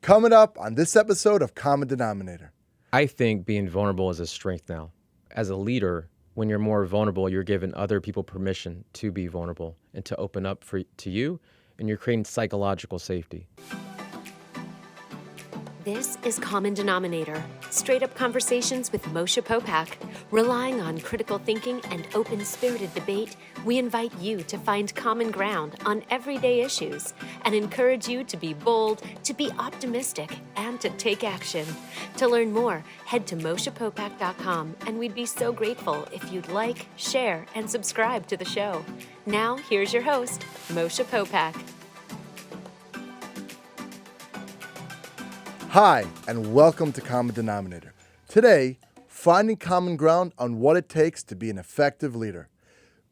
Coming up on this episode of Common Denominator. I think being vulnerable is a strength now. As a leader, when you're more vulnerable, you're giving other people permission to be vulnerable and to open up to you, and you're creating psychological safety. This is Common Denominator, straight-up conversations with Moshe POPACK. Relying on critical thinking and open-spirited debate, we invite you to find common ground on everyday issues and encourage you to be bold, to be optimistic, and to take action. To learn more, head to MoshePopack.com, and we'd be so grateful if you'd like, share, and subscribe to the show. Now, here's your host, Moshe POPACK. Hi, and welcome to Common Denominator. Today, finding common ground on what it takes to be an effective leader.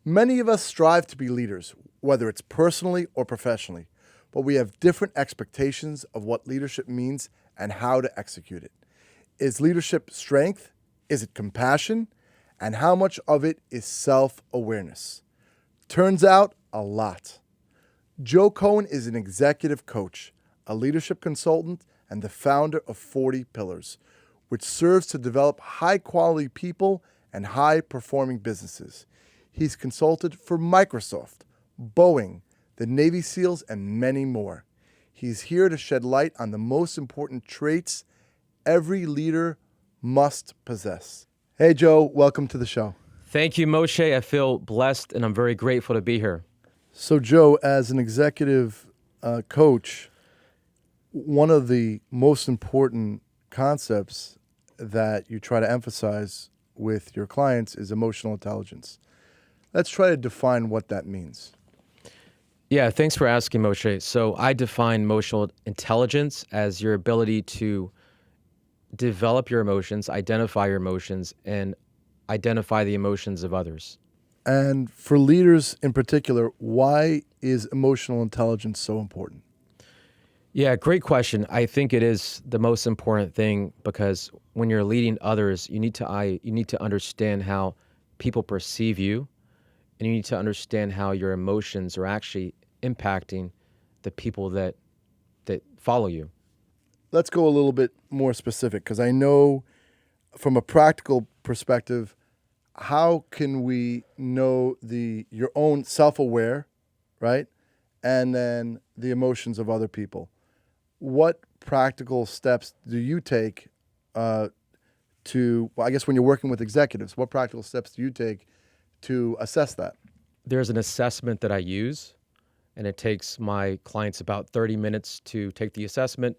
Many of us strive to be leaders, whether it's personally or professionally, but we have different expectations of what leadership means and how to execute it. Is leadership strength? Is it compassion? And how much of it is self-awareness? Turns out, a lot. Joe Cohen is an executive coach, a leadership consultant, and the founder of 40 Pillars, which serves to develop high-quality people and high-performing businesses. He's consulted for Microsoft, Boeing, the Navy SEALs, and many more. He's here to shed light on the most important traits every leader must possess. Hey, Joe, welcome to the show. Thank you, Moshe. I feel blessed, and I'm very grateful to be here. So, Joe, as an executive coach, one of the most important concepts that you try to emphasize with your clients is emotional intelligence. Let's try to define what that means. Yeah, thanks for asking, Moshe. So I define emotional intelligence as your ability to develop your emotions, identify your emotions, and identify the emotions of others. And for leaders in particular, why is emotional intelligence so important? Yeah, great question. I think it is the most important thing because when you're leading others, you need to understand how people perceive you, and you need to understand how your emotions are actually impacting the people that follow you. Let's go a little bit more specific, because I know from a practical perspective, how can we know your own self-aware, right? And then the emotions of other people. What practical steps do you take I guess when you're working with executives, what practical steps do you take to assess that? There's an assessment that I use, and it takes my clients about 30 minutes to take the assessment.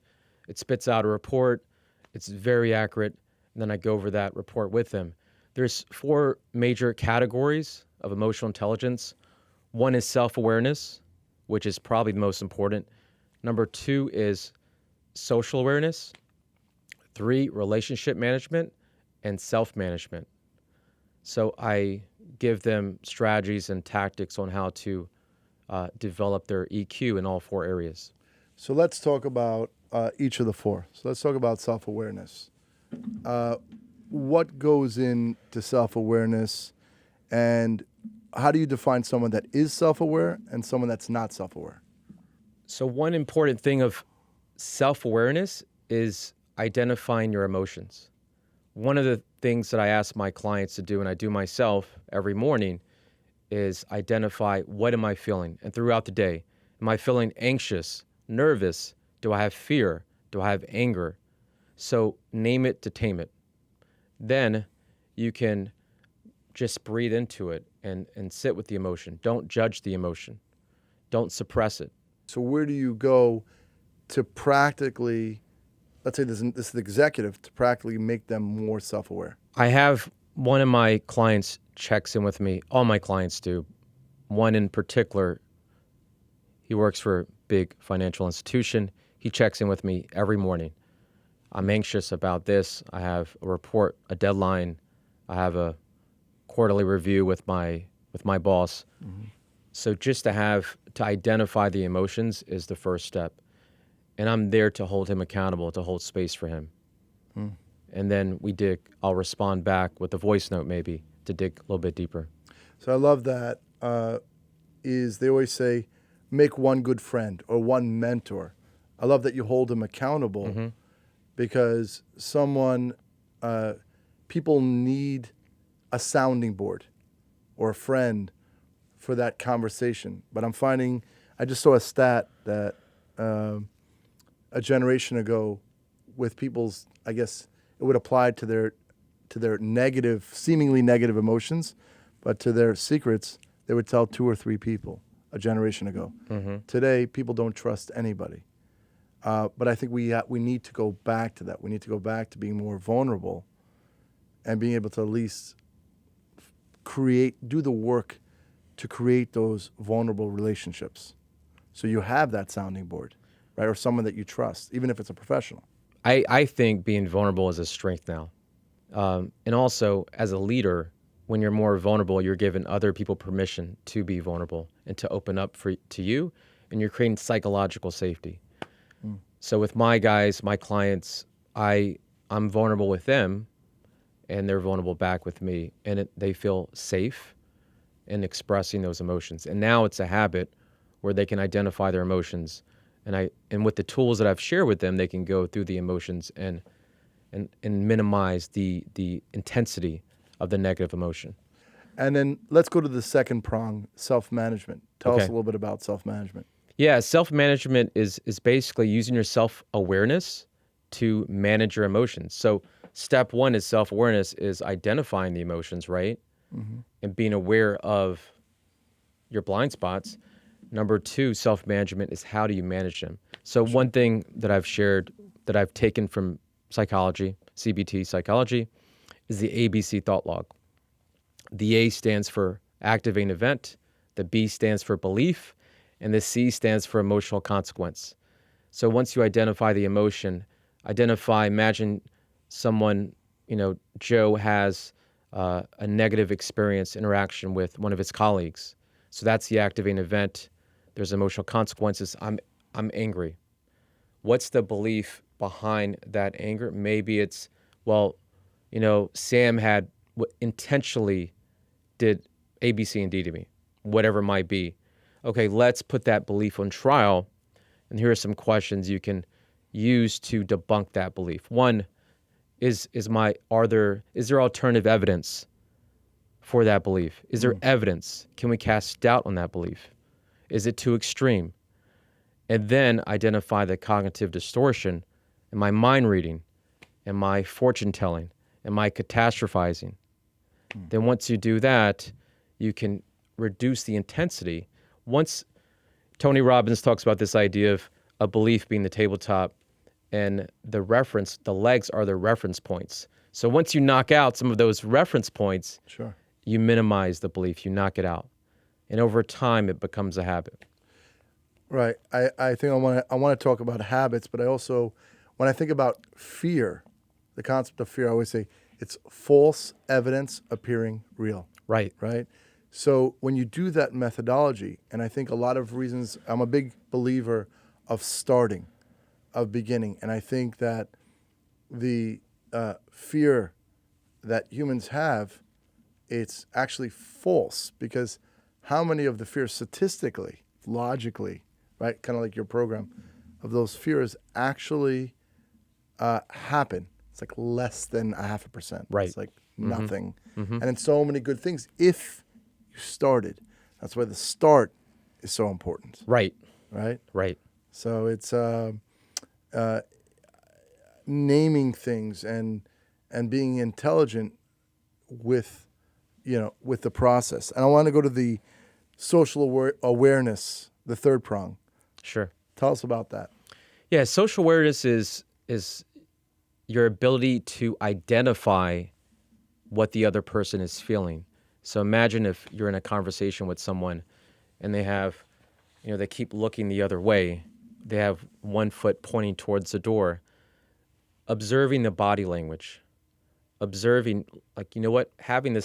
It spits out a report. It's very accurate, and then I go over that report with them. There's 4 major categories of emotional intelligence. One is self-awareness, which is probably the most important. Number 2 is social awareness. 3, relationship management, and self-management. So I give them strategies and tactics on how to develop their EQ in all 4 areas. So let's talk about each of the 4. So let's talk about self-awareness. What goes into self-awareness, and how do you define someone that is self-aware and someone that's not self-aware? So one important thing of self-awareness is identifying your emotions. One of the things that I ask my clients to do, and I do myself every morning, is identify what am I feeling? And throughout the day, am I feeling anxious, nervous? Do I have fear? Do I have anger? So name it to tame it. Then you can just breathe into it and sit with the emotion. Don't judge the emotion. Don't suppress it. So where do you go to practically, let's say this is the executive, to practically make them more self-aware? I have one of my clients checks in with me. All my clients do. One in particular, he works for a big financial institution. He checks in with me every morning. I'm anxious about this. I have a report, a deadline. I have a quarterly review with my boss. Mm-hmm. So just to identify the emotions is the first step. And I'm there to hold him accountable, to hold space for him. And then I'll respond back with a voice note maybe to dig a little bit deeper. So I love that. They always say, make one good friend or one mentor I love that you hold them accountable because people need a sounding board or a friend for that conversation. But I'm finding, I just saw a stat that a generation ago with people's, I guess it would apply to their negative, seemingly negative emotions, but to their secrets, they would tell 2 or 3 people a generation ago. Today, people don't trust anybody. But I think we need to go back to that. We need to go back to being more vulnerable and being able to at least do the work to create those vulnerable relationships. So you have that sounding board, right? Or someone that you trust, even if it's a professional. I think being vulnerable is a strength now. And also, as a leader, when you're more vulnerable, you're giving other people permission to be vulnerable and to open up to you, and you're creating psychological safety. So with my guys, my clients, I'm vulnerable with them, and they're vulnerable back with me, and they feel safe in expressing those emotions. And now it's a habit where they can identify their emotions, and with the tools that I've shared with them, they can go through the emotions and minimize the intensity of the negative emotion. And then let's go to the second prong, self-management. Tell us a little bit about self-management. Yeah, self-management is basically using your self-awareness to manage your emotions. So step 1 is self-awareness, is identifying the emotions, right? And being aware of your blind spots. Number 2, self-management is how do you manage them? So one thing that I've shared that I've taken from psychology, CBT psychology, is the ABC thought log. The A stands for activating event, the B stands for belief, and the C stands for emotional consequence. So once you identify the emotion, imagine someone, Joe has a negative interaction with one of his colleagues. So that's the activating event. There's emotional consequences. I'm angry. What's the belief behind that anger? Maybe it's, Sam intentionally did A, B, C, and D to me, whatever it might be. Okay, let's put that belief on trial. And here are some questions you can use to debunk that belief. One, is there alternative evidence for that belief? Is there evidence? Can we cast doubt on that belief? Is it too extreme? And then identify the cognitive distortion. Am I mind reading? Am I fortune telling? Am I catastrophizing? Then once you do that, you can reduce the intensity. Once Tony Robbins talks about this idea of a belief being the tabletop, and the legs are the reference points. So once you knock out some of those reference points, you minimize the belief, you knock it out. And over time, it becomes a habit. Right. I think I want to talk about habits, but I also, when I think about fear, the concept of fear, I always say it's false evidence appearing real. Right. Right. So when you do that methodology, and I think a lot of reasons, I'm a big believer of starting, of beginning. And I think that the fear that humans have, it's actually false, because how many of the fears statistically, logically, right, kind of like your program, of those fears actually happen? It's like less than 0.5%. Right. It's like nothing. And in so many good things, if you started. That's why the start is so important. Right. Right? Right. So it's naming things and being intelligent with the process. And I want to go to the social awareness, the third prong. Sure. Tell us about that. Yeah, social awareness is your ability to identify what the other person is feeling. So imagine if you're in a conversation with someone and they have, they keep looking the other way. They have one foot pointing towards the door. Observing the body language. Observing, having the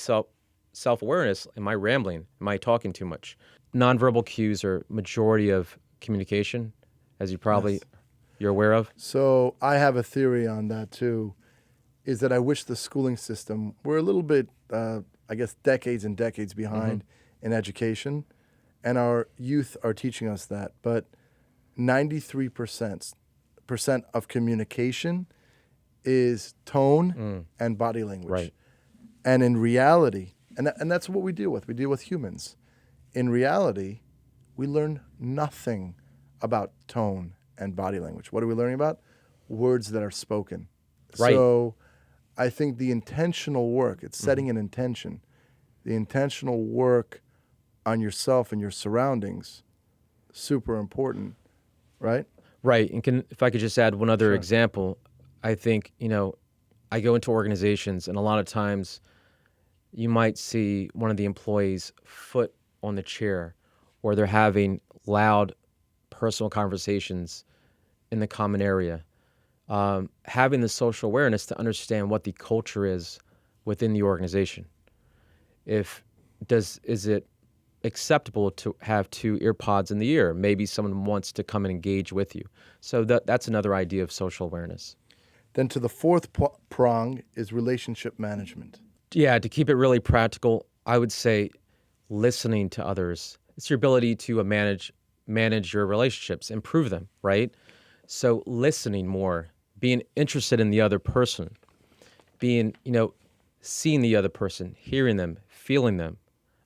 self-awareness. Am I rambling? Am I talking too much? Nonverbal cues are majority of communication, as you're aware of. So I have a theory on that too, is that I wish the schooling system were a little bit, decades and decades behind in education, and our youth are teaching us that. But 93% of communication is tone and body language. Right. And in reality, and that's what we deal with. We deal with humans. In reality, we learn nothing about tone and body language. What are we learning about? Words that are spoken. Right. So I think the intentional work, it's setting an intention, the intentional work on yourself and your surroundings, super important, right? Right. And if I could just add one other example, I think, I go into organizations and a lot of times you might see one of the employees' foot on the chair or they're having loud personal conversations in the common area. Having the social awareness to understand what the culture is within the organization. Is it acceptable to have 2 ear pods in the ear? Maybe someone wants to come and engage with you. So that's another idea of social awareness. Then to the fourth prong is relationship management. Yeah, to keep it really practical, I would say listening to others. It's your ability to manage your relationships, improve them, right? So listening more, being interested in the other person, being, seeing the other person, hearing them, feeling them,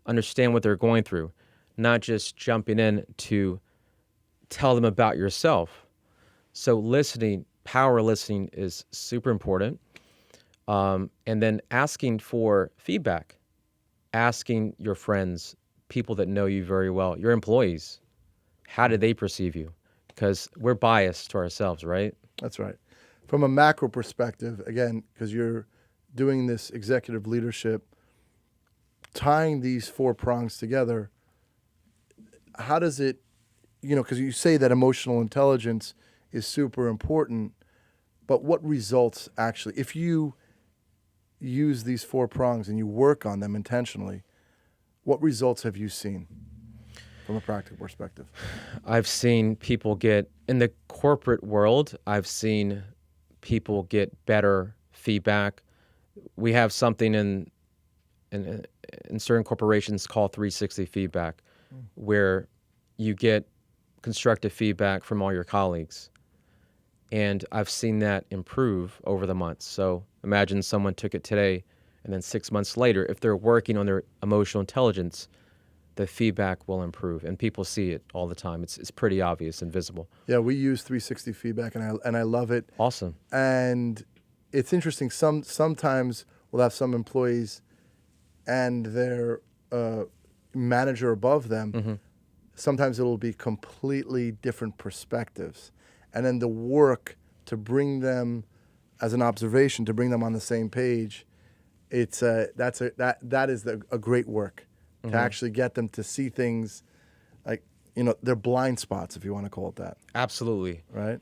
understand what they're going through, not just jumping in to tell them about yourself. So listening, power listening is super important. And then asking for feedback, asking your friends, people that know you very well, your employees, how do they perceive you? Because we're biased to ourselves, right? That's right. From a macro perspective, again, because you're doing this executive leadership, tying these 4 prongs together, how does it, because you say that emotional intelligence is super important, but what results actually, if you use these 4 prongs and you work on them intentionally, what results have you seen from a practical perspective? I've seen people in the corporate world, I've seen people get better feedback. We have something in certain corporations called 360 feedback, where you get constructive feedback from all your colleagues. And I've seen that improve over the months. So imagine someone took it today, and then 6 months later, if they're working on their emotional intelligence, the feedback will improve. And people see it all the time. It's pretty obvious and visible. Yeah, we use 360 feedback, and I love it. Awesome. And it's interesting. Sometimes we'll have some employees and their manager above them. Sometimes it'll be completely different perspectives. And then the work to bring them as an observation, to bring them on the same page, that is a great work to actually get them to see things like, their blind spots, if you want to call it that. Absolutely. Right?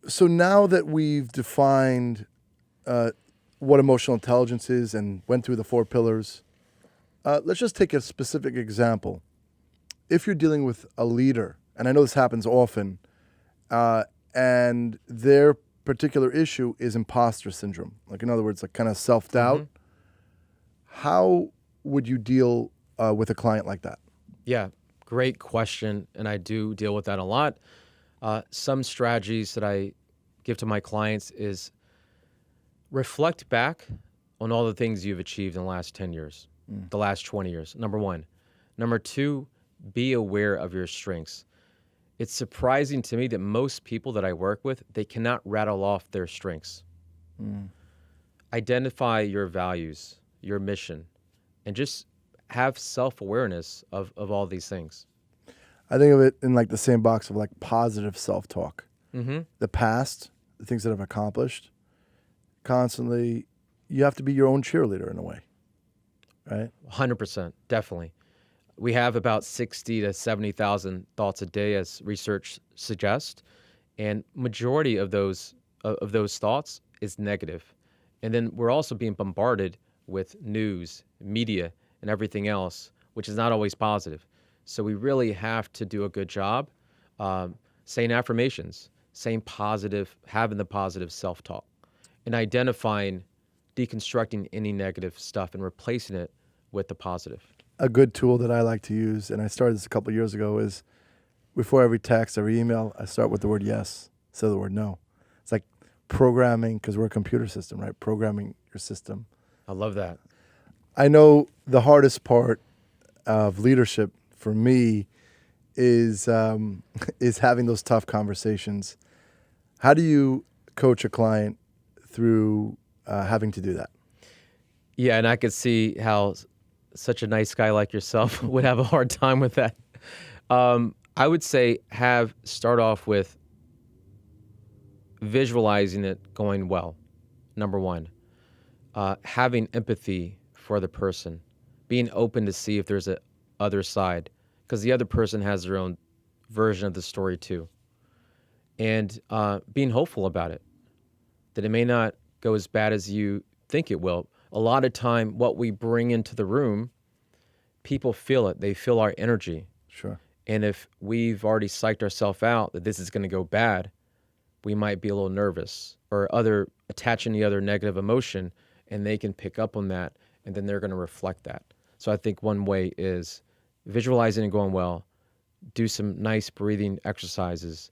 So now that we've defined what emotional intelligence is and went through the 4 pillars, let's just take a specific example. If you're dealing with a leader, and I know this happens often, and their particular issue is imposter syndrome, like in other words, like kind of self-doubt, how would you deal with a client like that? Yeah, great question. And I do deal with that a lot. Some strategies that I give to my clients is reflect back on all the things you've achieved in the last 10 years, the last 20 years, number 1. Number 2, be aware of your strengths. It's surprising to me that most people that I work with, they cannot rattle off their strengths. Identify your values, your mission, and just have self-awareness of all these things. I think of it in like the same box of like positive self-talk. The past, the things that I've accomplished, constantly, you have to be your own cheerleader in a way, right? 100%, definitely. We have about 60 to 70,000 thoughts a day, as research suggests, and majority of those thoughts is negative. And then we're also being bombarded with news, media, and everything else, which is not always positive. So we really have to do a good job saying affirmations, saying positive, having the positive self-talk, and identifying, deconstructing any negative stuff and replacing it with the positive. A good tool that I like to use, and I started this a couple of years ago, is before every text, every email, I start with the word yes, instead of the word no. It's like programming, because we're a computer system, right? Programming your system. I love that. I know the hardest part of leadership for me is is having those tough conversations. How do you coach a client through having to do that? Yeah, and I could see how such a nice guy like yourself would have a hard time with that. I would say start off with visualizing it going well, number one. Having empathy for the person, being open to see if there's a other side, because the other person has their own version of the story too. And being hopeful about it, that it may not go as bad as you think it will. A lot of time, what we bring into the room, people feel it. They feel our energy. Sure. And if we've already psyched ourselves out that this is going to go bad, we might be a little nervous or attach any other negative emotion, and they can pick up on that, and then they're going to reflect that. So I think one way is visualizing and going well, do some nice breathing exercises,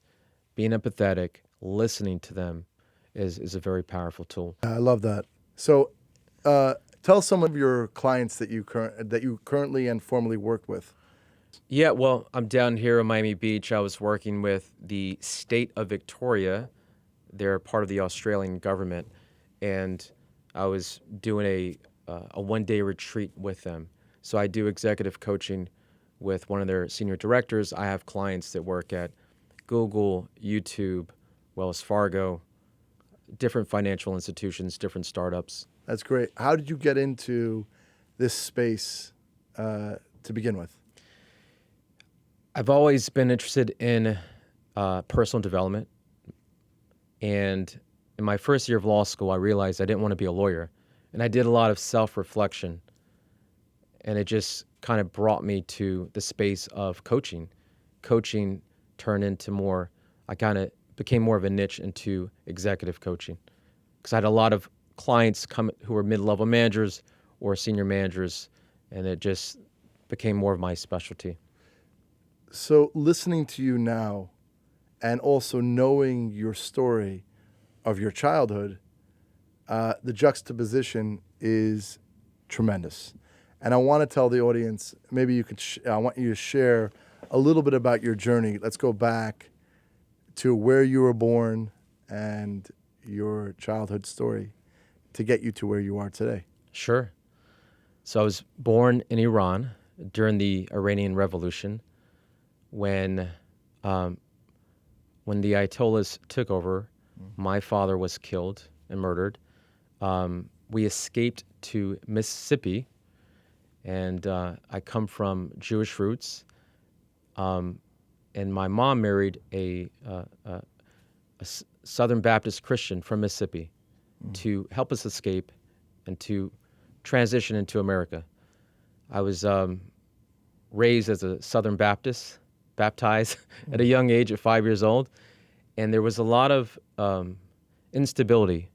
being empathetic, listening to them is a very powerful tool. I love that. So tell some of your clients that you currently and formerly worked with. Yeah, well, I'm down here in Miami Beach. I was working with the state of Victoria. They're part of the Australian government, and I was doing a one-day retreat with them. So I do executive coaching with one of their senior directors. I have clients that work at Google, YouTube, Wells Fargo, different financial institutions, different startups. That's great. How did you get into this space to begin with? I've always been interested in personal development. And in my first year of law school, I realized I didn't want to be a lawyer. And I did a lot of self-reflection. And it just kind of brought me to the space of coaching. Coaching turned into I kind of became more of a niche into executive coaching. Because I had a lot of clients come who were mid-level managers or senior managers, and it just became more of my specialty. So listening to you now and also knowing your story of your childhood, the juxtaposition is tremendous. And I want to tell the audience, maybe you could, I want you to share a little bit about your journey. Let's go back to where you were born and your childhood story to get you to where you are today. Sure. So I was born in Iran during the Iranian Revolution when the Ayatollahs took over. My father was killed and murdered. We escaped to Mississippi, and I come from Jewish roots. And my mom married a Southern Baptist Christian from Mississippi to help us escape and to transition into America. I was raised as a Southern Baptist, baptized at a young age at 5 years old, and there was a lot of instability.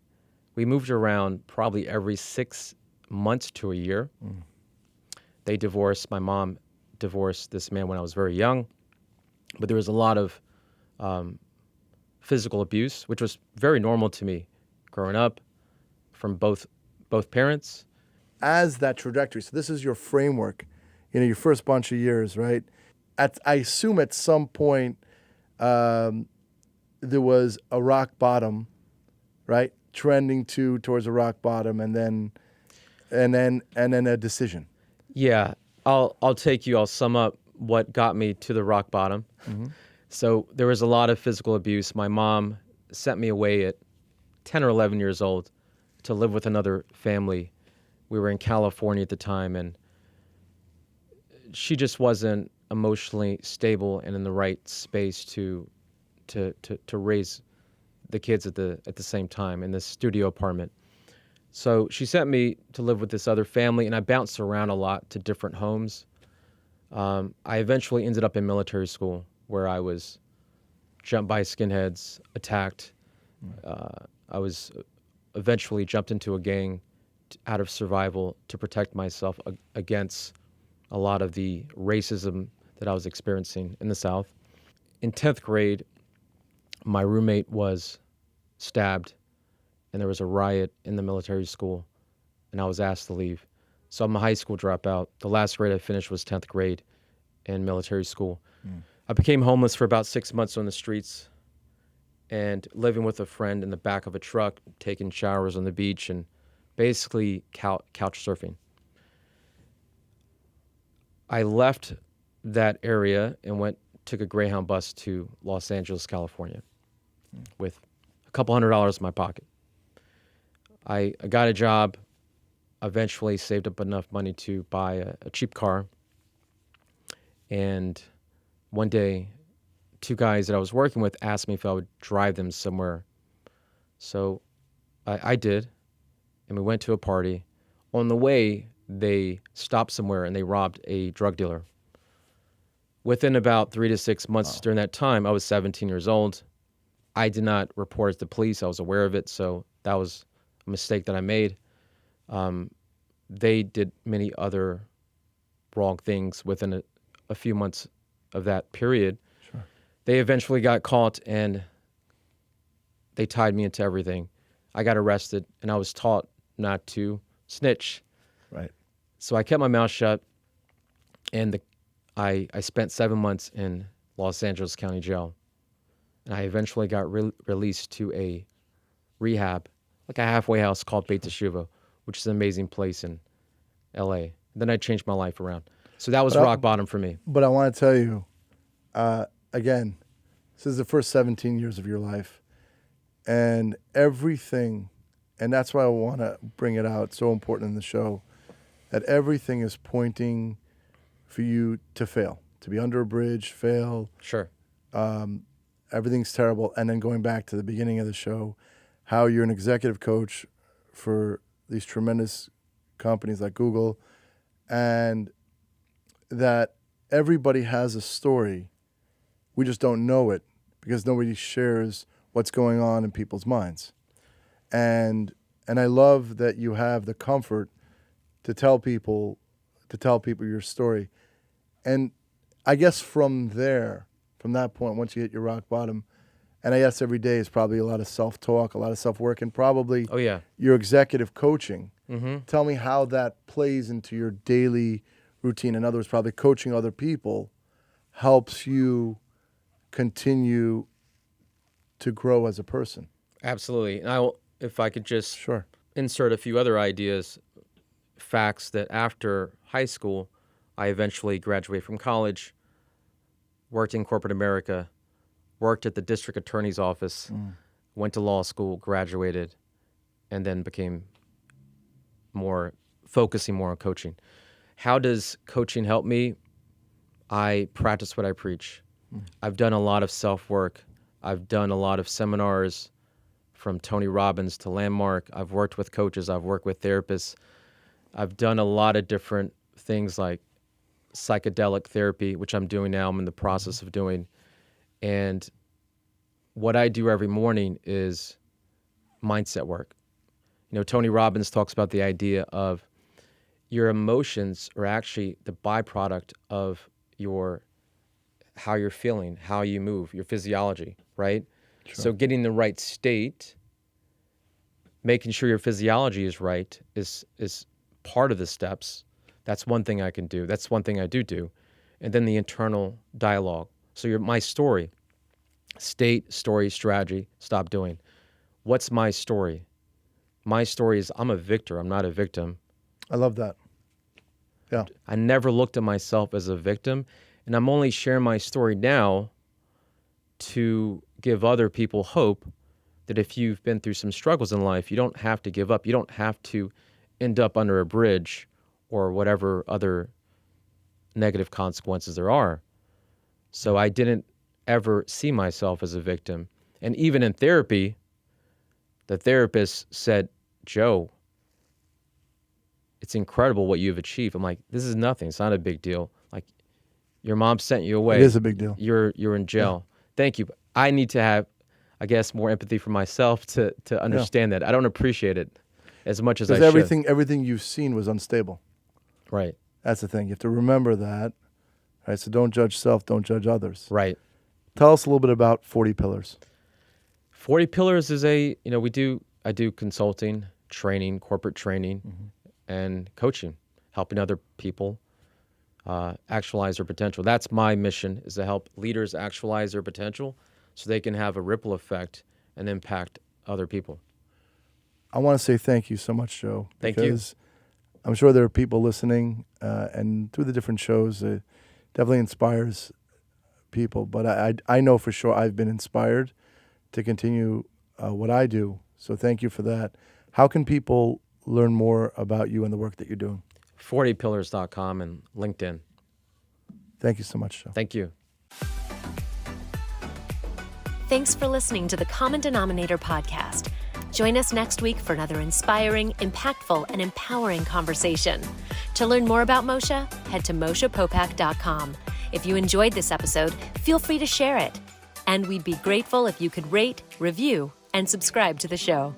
We moved around probably every 6 months to a year. They divorced. My mom divorced this man when I was very young, but there was a lot of physical abuse, which was very normal to me growing up from both parents. As that trajectory, so this is your framework, your first bunch of years, right? I assume at some point there was a rock bottom, right? Trending towards a rock bottom, and then a decision. Yeah, I'll sum up what got me to the rock bottom. Mm-hmm. So there was a lot of physical abuse. My mom sent me away at 10 or 11 years old to live with another family. We were in California at the time, and she just wasn't emotionally stable and in the right space to raise the kids at the same time in this studio apartment. So she sent me to live with this other family, and I bounced around a lot to different homes. I eventually ended up in military school, where I was jumped by skinheads, attacked. I was eventually jumped into a gang out of survival to protect myself against a lot of the racism that I was experiencing in the South. in 10th grade, my roommate was stabbed, and there was a riot in the military school, and I was asked to leave. So I'm a high school dropout. The last grade I finished was 10th grade in military school. I became homeless for about 6 months on the streets and living with a friend in the back of a truck, taking showers on the beach, and basically couch surfing. I left that area and took a Greyhound bus to Los Angeles, California, with a couple $100s in my pocket. I got a job, eventually saved up enough money to buy a cheap car. And one day, two guys that I was working with asked me if I would drive them somewhere. So I did, and we went to a party. On the way, they stopped somewhere and they robbed a drug dealer. Within about 3 to 6 months during that time, I was 17 years old. I did not report it to the police. I was aware of it, so that was a mistake that I made. They did many other wrong things within a few months of that period. Sure. They eventually got caught, and they tied me into everything. I got arrested, and I was taught not to snitch. Right. So I kept my mouth shut, and I spent 7 months in Los Angeles County Jail. And I eventually got released to a rehab, like a halfway house called Beit Teshuva, which is an amazing place in L.A. And then I changed my life around. So that was rock bottom for me. But I want to tell you, again, this is the first 17 years of your life. And everything, and that's why I want to bring it out, it's so important in the show, that everything is pointing for you to fail, to be under a bridge, fail. Sure. Everything's terrible. And then going back to the beginning of the show, how you're an executive coach for these tremendous companies like Google, and that everybody has a story. We just don't know it because nobody shares what's going on in people's minds. And I love that you have the comfort to tell people your story. And I guess from that point, once you hit your rock bottom, and I guess every day is probably a lot of self-talk, a lot of self-work, and probably your executive coaching. Mm-hmm. Tell me how that plays into your daily routine. In other words, probably coaching other people helps you continue to grow as a person. Absolutely. And if I could just Sure. insert a few other ideas, facts that after high school, I eventually graduated from college, worked in corporate America, worked at the district attorney's office, went to law school, graduated, and then became focusing more on coaching. How does coaching help me? I practice what I preach. I've done a lot of self-work. I've done a lot of seminars from Tony Robbins to Landmark. I've worked with coaches. I've worked with therapists. I've done a lot of different things like psychedelic therapy, which I'm doing now. I'm in the process of doing. And what I do every morning is mindset work. You know, Tony Robbins talks about the idea of your emotions are actually the byproduct of how you're feeling, how you move, your physiology, right? Sure. So getting the right state, making sure your physiology is right is part of the steps. That's one thing I can do. That's one thing I do. And then the internal dialogue. So my story, state, story, strategy, stop doing. What's my story? My story is I'm a victor. I'm not a victim. I love that. Yeah. I never looked at myself as a victim, and I'm only sharing my story now to give other people hope that if you've been through some struggles in life, you don't have to give up. You don't have to end up under a bridge or whatever other negative consequences there are. So I didn't ever see myself as a victim. And even in therapy, the therapist said, Joe, it's incredible what you've achieved. I'm like, this is nothing. It's not a big deal. Like, your mom sent you away. It is a big deal. You're in jail. Yeah. Thank you. I need to have, I guess, more empathy for myself to understand that. I don't appreciate it as much as I should. Everything you've seen was unstable. Right. That's the thing. You have to remember that. Right. So don't judge self. Don't judge others. Right. Tell us a little bit about 40 Pillars. 40 Pillars is I do consulting, training, corporate training, and coaching, helping other people actualize their potential. That's my mission, is to help leaders actualize their potential so they can have a ripple effect and impact other people. I want to say thank you so much, Joe. Thank you. Because I'm sure there are people listening, and through the different shows, it definitely inspires people. But I know for sure I've been inspired to continue what I do. So thank you for that. How can people learn more about you and the work that you're doing? 40pillars.com and LinkedIn. Thank you so much, Joe. Thank you. Thanks for listening to the Common Denominator podcast. Join us next week for another inspiring, impactful, and empowering conversation. To learn more about Moshe, head to MoshePopack.com. If you enjoyed this episode, feel free to share it. And we'd be grateful if you could rate, review, and subscribe to the show.